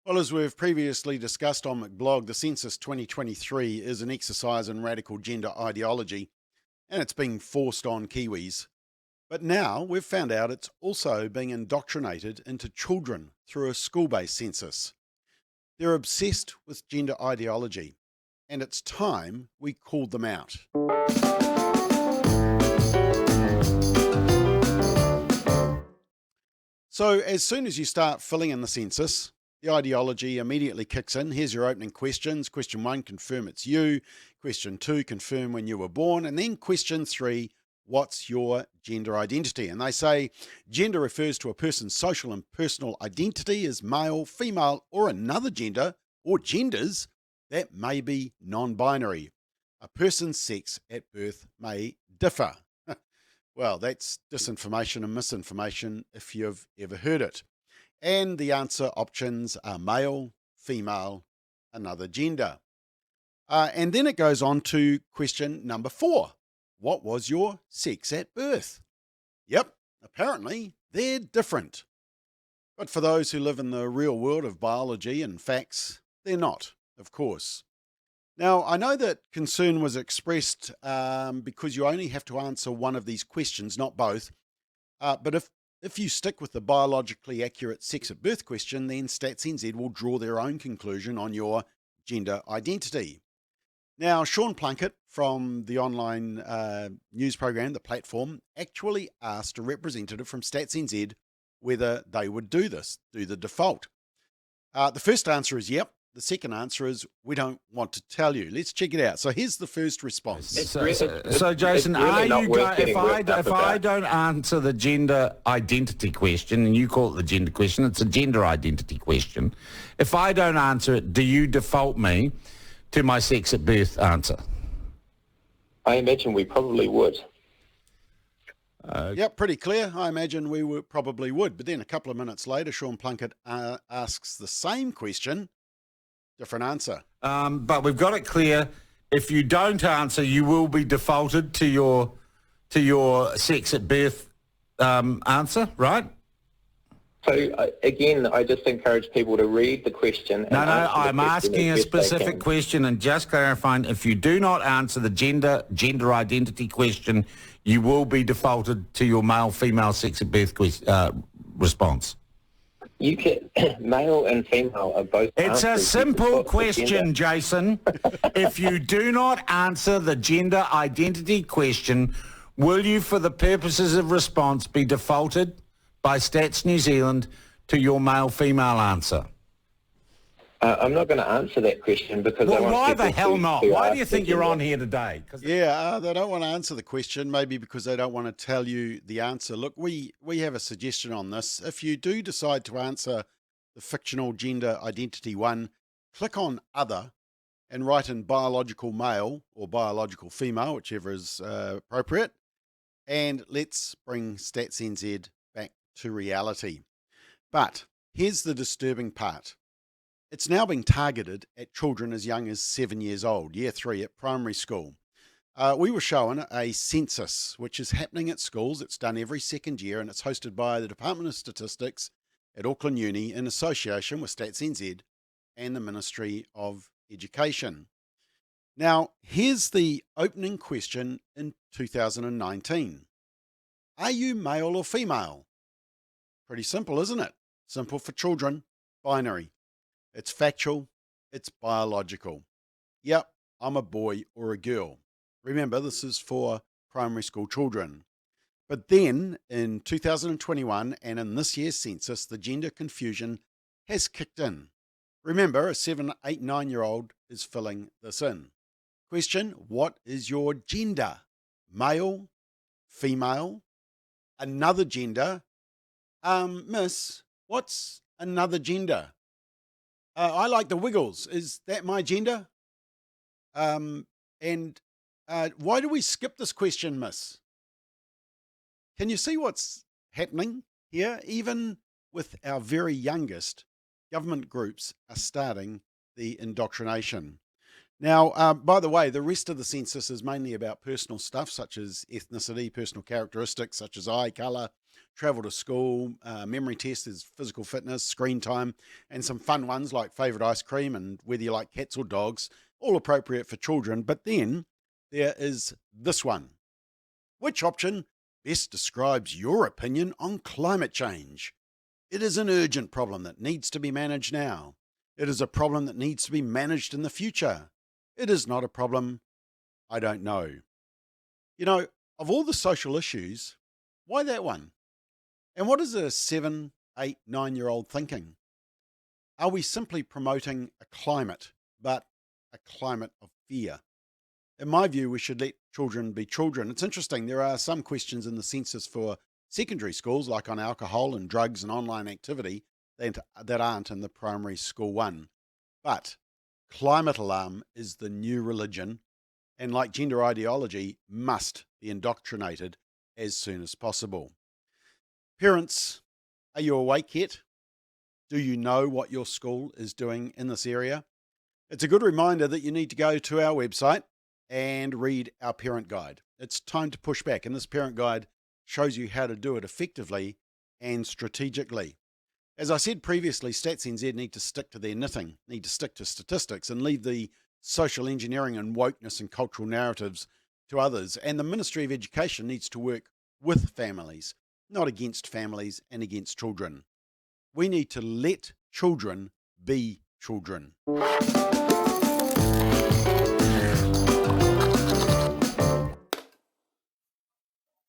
Well, as we've previously discussed on McBLOG, the Census 2023 is an exercise in radical gender ideology, and it's being forced on Kiwis. But now we've found out it's also being indoctrinated into children through a school-based census. They're obsessed with gender ideology, and it's time we called them out. So as soon as you start filling in the census, the ideology immediately kicks in. Here's your opening questions. Question 1, confirm it's you. Question 2, confirm when you were born. And then question 3, what's your gender identity? And they say gender refers to a person's social and personal identity as male, female, or another gender, or genders that may be non-binary. A person's sex at birth may differ. Well, that's disinformation and misinformation if you've ever heard it. And the answer options are male, female, another gender. And then it goes on to question number 4. What was your sex at birth? Yep, apparently they're different. But for those who live in the real world of biology and facts, they're not, of course. Now, I know that concern was expressed because you only have to answer one of these questions, not both. But if you stick with the biologically accurate sex at birth question, then Stats NZ will draw their own conclusion on your gender identity. Now, Sean Plunkett from the online news program, The Platform, actually asked a representative from Stats NZ whether they would do this, do the default. The first answer is yep. The second answer is we don't want to tell you. Let's check it out. So here's the first response. So Jason, if I don't answer the gender identity question, and you call it the gender question, it's a gender identity question. If I don't answer it, do you default me to my sex at birth answer? I imagine we probably would. Yep, pretty clear. I imagine we probably would. But then a couple of minutes later, Sean Plunkett asks the same question. Different answer. But we've got it clear. If you don't answer, you will be defaulted to your sex at birth answer, right? So again, I just encourage people to read the question. No, I'm asking a specific question and just clarifying. If you do not answer the gender identity question, you will be defaulted to your male-female sex at birth response. You can, male and female are both. It's a simple question, Jason. If you do not answer the gender identity question, will you, for the purposes of response, be defaulted by Stats New Zealand to your male-female answer? I'm not going to answer that question because I want why the hell to, not? to Why do you think you're on here today? Yeah, they don't want to answer the question, maybe because they don't want to tell you the answer. Look, we have a suggestion on this. If you do decide to answer the fictional gender identity one, click on Other and write in biological male or biological female, whichever is appropriate, and let's bring Stats NZ back to reality. But here's the disturbing part. It's now being targeted at children as young as 7 years old, year 3 at primary school. We were shown a census, which is happening at schools. It's done every second year, and it's hosted by the Department of Statistics at Auckland Uni in association with Stats NZ and the Ministry of Education. Now, here's the opening question in 2019. Are you male or female? Pretty simple, isn't it? Simple for children, binary. It's factual, it's biological. Yep, I'm a boy or a girl. Remember, this is for primary school children. But then in 2021 and in this year's census, the gender confusion has kicked in. Remember, a 7, 8, 9-year-old is filling this in. Question, what is your gender? Male, female, another gender? Miss, what's another gender? I like the Wiggles. Is that my gender? And why do we skip this question, miss? Can you see what's happening here? Even with our very youngest, government groups are starting the indoctrination. Now, by the way, the rest of the census is mainly about personal stuff such as ethnicity, personal characteristics such as eye colour, travel to school, memory test is physical fitness, screen time, and some fun ones like favourite ice cream and whether you like cats or dogs, all appropriate for children. But then there is this one. Which option best describes your opinion on climate change? It is an urgent problem that needs to be managed now. It is a problem that needs to be managed in the future. It is not a problem. I don't know. You know, of all the social issues, why that one? And what is a 7, 8, 9-year-old thinking? Are we simply promoting a climate, but a climate of fear? In my view, we should let children be children. It's interesting, there are some questions in the census for secondary schools, like on alcohol and drugs and online activity, that aren't in the primary school one. But climate alarm is the new religion, and like gender ideology, must be indoctrinated as soon as possible. Parents, are you awake yet? Do you know what your school is doing in this area? It's a good reminder that you need to go to our website and read our parent guide. It's time to push back, and this parent guide shows you how to do it effectively and strategically. As I said previously, Stats NZ need to stick to their knitting, need to stick to statistics and leave the social engineering and wokeness and cultural narratives to others. And the Ministry of Education needs to work with families, not against families and against children. We need to let children be children.